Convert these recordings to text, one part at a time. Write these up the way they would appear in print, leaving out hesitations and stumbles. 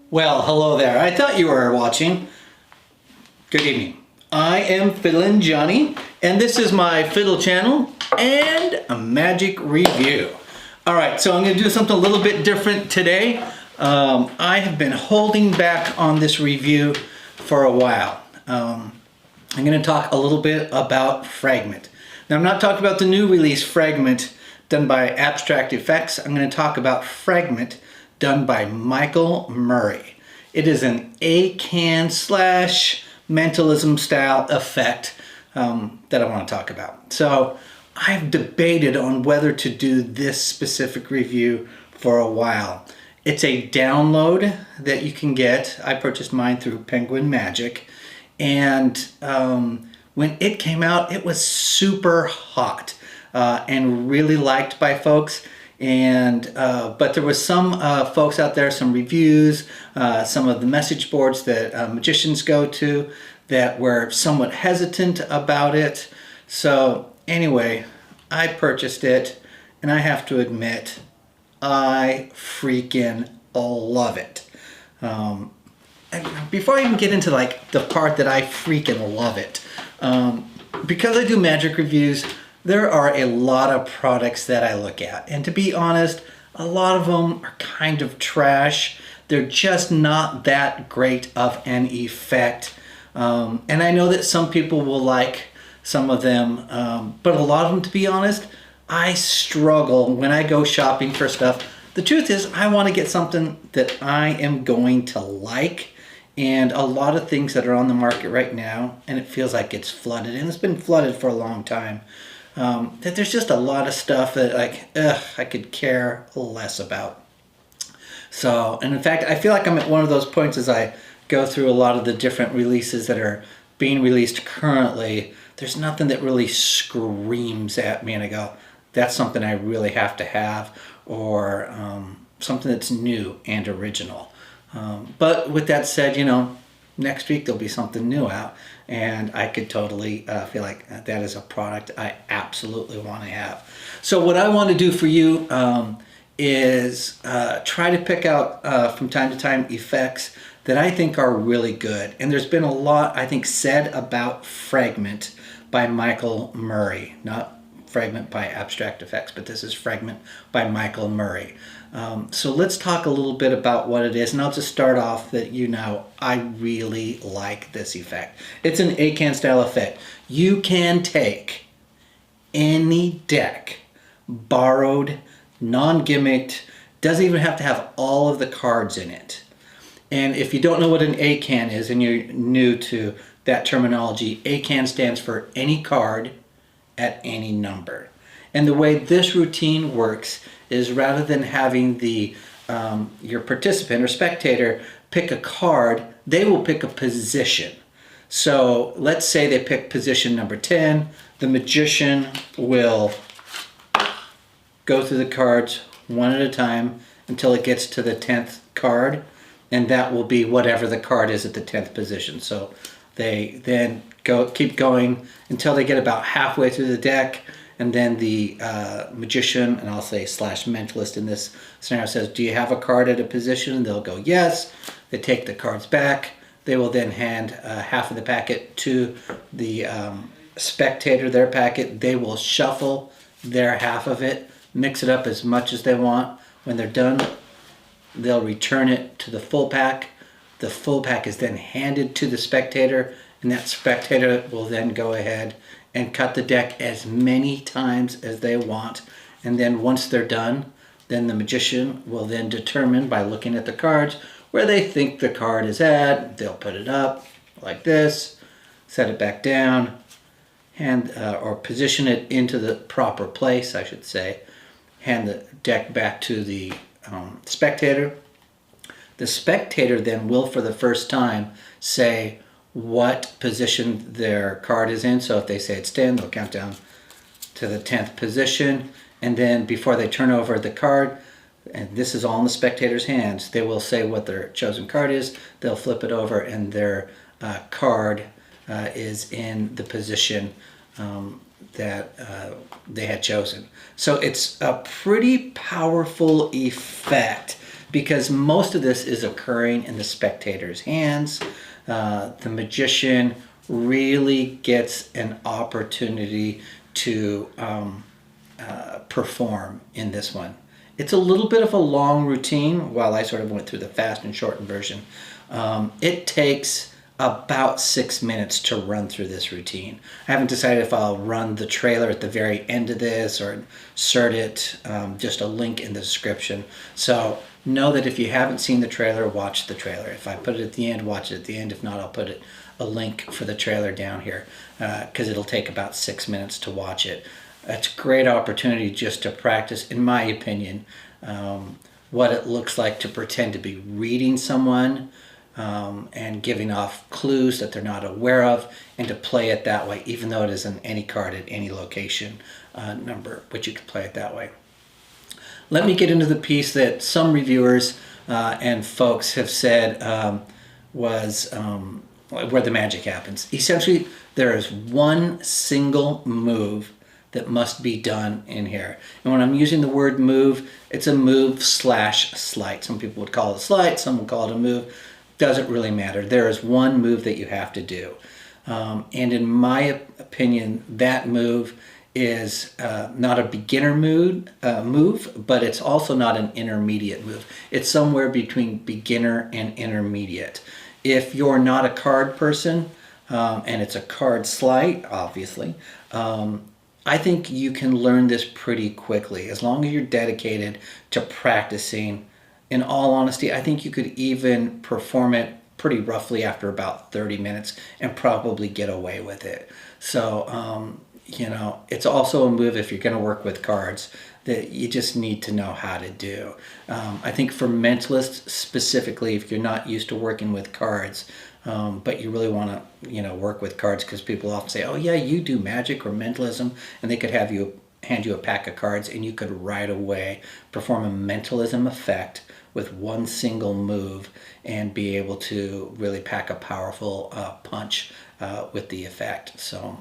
Well, hello there. I thought you were watching. Good evening. I am Fiddlin' Johnny, and this is my fiddle channel and a magic review. All right, so I'm going to do something a little bit different today. I have been holding back on this review for a while. I'm going to talk a little bit about Fragment. Now, I'm not talking about the new release Fragment done by Abstract Effects. I'm going to talk about Fragment done by Michael Murray. It is an ACAN / mentalism style effect that I want to talk about. So I've debated on whether to do this specific review for a while. It's a download that you can get. I purchased mine through Penguin Magic, and when it came out, it was super hot and really liked by folks. And but there was some folks out there, some reviews, some of the message boards that magicians go to that were somewhat hesitant about it. So anyway, I purchased it, and I have to admit, I freaking love it. And before I even get into like the part that I freaking love it, because I do magic reviews, there are a lot of products that I look at, and to be honest, a lot of them are kind of trash. They're just not that great of an effect. And I know that some people will like some of them, but a lot of them, to be honest, I struggle when I go shopping for stuff. The truth is, I want to get something that I am going to like, and a lot of things that are on the market right now, and it feels like it's flooded, and it's been flooded for a long time. That there's just a lot of stuff that I could care less about. So, and in fact, I feel like I'm at one of those points as I go through a lot of the different releases that are being released currently. There's nothing that really screams at me and I go, that's something I really have to have, or something that's new and original. But with that said, you know, next week there'll be something new out, and I could totally feel like that is a product I absolutely want to have. So what I want to do for you is try to pick out from time to time effects that I think are really good. And there's been a lot, I think, said about Fragment by Michael Murray. Not Fragment by Abstract Effects, but this is Fragment by Michael Murray. So let's talk a little bit about what it is, and I'll just start off that, you know, I really like this effect. It's an ACAN style effect. You can take any deck, borrowed, non-gimmicked, doesn't even have to have all of the cards in it. And if you don't know what an ACAN is and you're new to that terminology, ACAN stands for any card at any number. And the way this routine works is, rather than having the your participant or spectator pick a card, they will pick a position. So let's say they pick position number 10. The magician will go through the cards one at a time until it gets to the 10th card, and that will be whatever the card is at the 10th position. So they then keep going until they get about halfway through the deck, and then the magician, and I'll say / mentalist in this scenario, says, do you have a card at a position? And they'll go, yes. They take the cards back. They will then hand half of the packet to the spectator, their packet. They will shuffle their half of it, mix it up as much as they want. When they're done, they'll return it to the full pack. The full pack is then handed to the spectator, and that spectator will then go ahead and cut the deck as many times as they want. And then once they're done, then the magician will then determine by looking at the cards where they think the card is at. They'll put it up like this, set it back down, or position it into the proper place, I should say. Hand the deck back to the spectator. The spectator then will, for the first time, say what position their card is in. So if they say it's 10, they'll count down to the 10th position. And then before they turn over the card, and this is all in the spectator's hands, they will say what their chosen card is. They'll flip it over, and their card is in the position that they had chosen. So it's a pretty powerful effect because most of this is occurring in the spectator's hands. The magician really gets an opportunity to perform in this one. It's a little bit of a long routine, while I sort of went through the fast and shortened version. It takes about 6 minutes to run through this routine. I haven't decided if I'll run the trailer at the very end of this or insert it, just a link in the description. So know that if you haven't seen the trailer, watch the trailer. If I put it at the end, watch it at the end. If not, I'll put a link for the trailer down here, because it'll take about 6 minutes to watch it. It's a great opportunity just to practice, in my opinion, what it looks like to pretend to be reading someone, and giving off clues that they're not aware of, and to play it that way, even though it isn't any card at any location number, but you can play it that way. Let me get into the piece that some reviewers and folks have said was where the magic happens. Essentially, there is one single move that must be done in here. And when I'm using the word move, it's a move / sleight. Some people would call it a sleight, some would call it a move. Doesn't really matter. There is one move that you have to do. And in my opinion, that move is not a beginner move, but it's also not an intermediate move. It's somewhere between beginner and intermediate. If you're not a card person, and it's a card sleight, obviously, I think you can learn this pretty quickly, as long as you're dedicated to practicing. In all honesty, I think you could even perform it pretty roughly after about 30 minutes and probably get away with it. So, you know, it's also a move, if you're going to work with cards, that you just need to know how to do. I think for mentalists specifically, if you're not used to working with cards, but you really want to, you know, work with cards, because people often say, oh yeah, you do magic or mentalism, and they could hand you a pack of cards and you could right away perform a mentalism effect with one single move and be able to really pack a powerful punch with the effect. So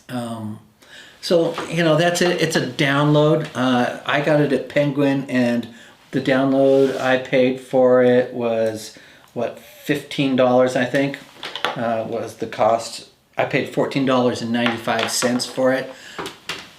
you know, that's it. It's a download. I got it at Penguin, and the download I paid for it was, what, $15, I think, was the cost. I paid $14.95 for it.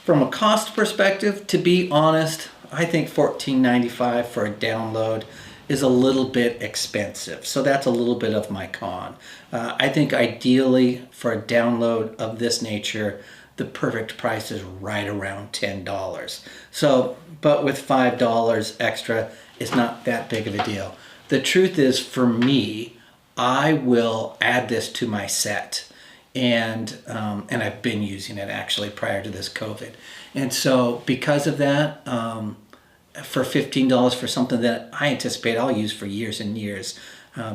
From a cost perspective, to be honest, I think $14.95 for a download is a little bit expensive. So that's a little bit of my con. I think ideally for a download of this nature, the perfect price is right around $10. So, but with $5 extra, it's not that big of a deal. The truth is, for me, I will add this to my set. And I've been using it actually prior to this COVID. And so because of that, for $15 for something that I anticipate I'll use for years and years,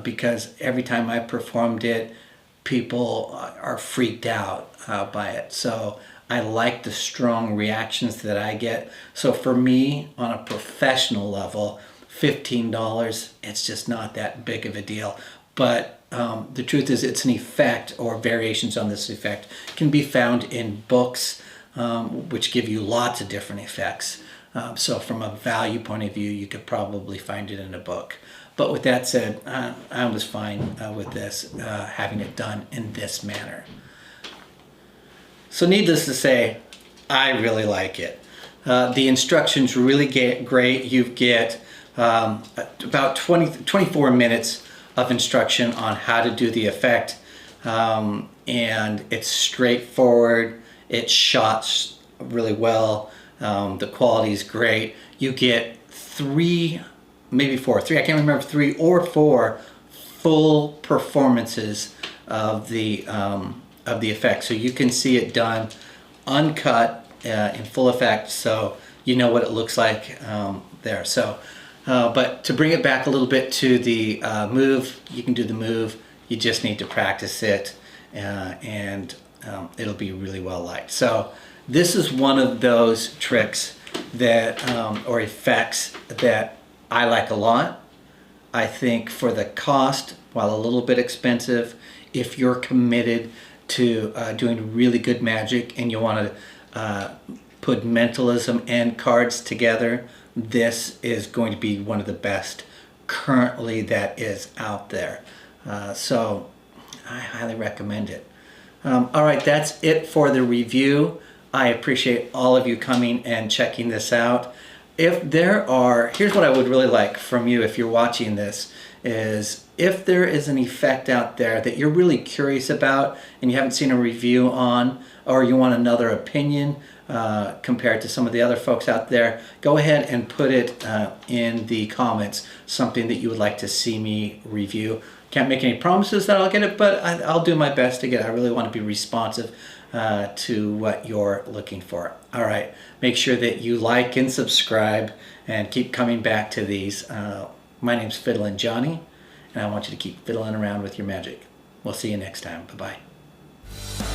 because every time I performed it, people are freaked out by it. So I like the strong reactions that I get. So for me, on a professional level, $15, it's just not that big of a deal. But the truth is, it's an effect, or variations on this effect can be found in books, which give you lots of different effects. So from a value point of view, you could probably find it in a book. But with that said, I was fine with this, having it done in this manner. So needless to say, I really like it. The instructions really get great. You get about 24 minutes of instruction on how to do the effect, and it's straightforward. It's shot really well. The quality is great. You get three, I can't remember, 3 or 4 full performances of the effect, so you can see it done uncut in full effect, so you know what it looks like there. So but to bring it back a little bit to the move, you can do the move, you just need to practice it, and it'll be really well liked. So this is one of those tricks that, or effects, that I like a lot. I think for the cost, while a little bit expensive, if you're committed to doing really good magic and you want to put mentalism and cards together, this is going to be one of the best currently that is out there. So I highly recommend it. All right, that's it for the review. I appreciate all of you coming and checking this out. Here's what I would really like from you if you're watching this, is if there is an effect out there that you're really curious about and you haven't seen a review on, or you want another opinion compared to some of the other folks out there, go ahead and put it in the comments, something that you would like to see me review. Can't make any promises that I'll get it, but I'll do my best to get it. I really want to be responsive to what you're looking for. All right, make sure that you like and subscribe and keep coming back to these. My name's Fiddle and Johnny, and I want you to keep fiddling around with your magic. We'll see you next time. Bye-bye.